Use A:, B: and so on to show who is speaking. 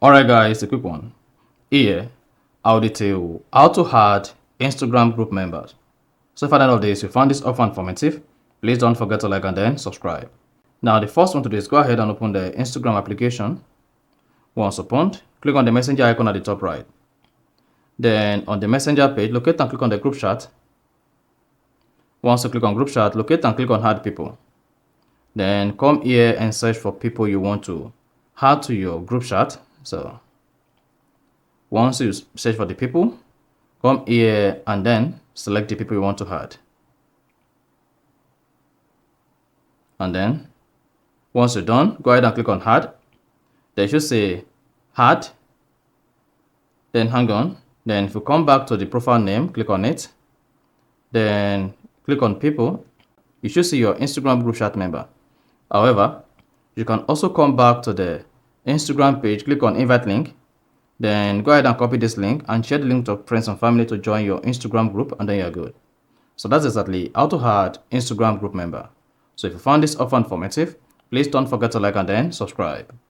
A: Alright guys, a quick one. Here, I'll detail how to add Instagram group members. So if at the end of this you found this offer informative, please don't forget to like and then subscribe. Now the first one to do is go ahead and open the Instagram application. Once opened, click on the messenger icon at the top right. Then on the messenger page, locate and click on the group chat. Once you click on group chat, locate and click on add people. Then come here and search for people you want to add to your group chat. So once you search for the people, come here and then select the people you want to add. And then once you're done, go ahead and click on add. They should say add. Then hang on. Then if you come back to the profile name, click on it. Then click on people. You should see your Instagram group chat member. However, you can also come back to the Instagram page, click on invite link. Then go ahead and copy this link and share the link to friends and family to join your Instagram group, and then you're good. So that's exactly how to add Instagram group member. So if you found this offer informative, please don't forget to like and then subscribe.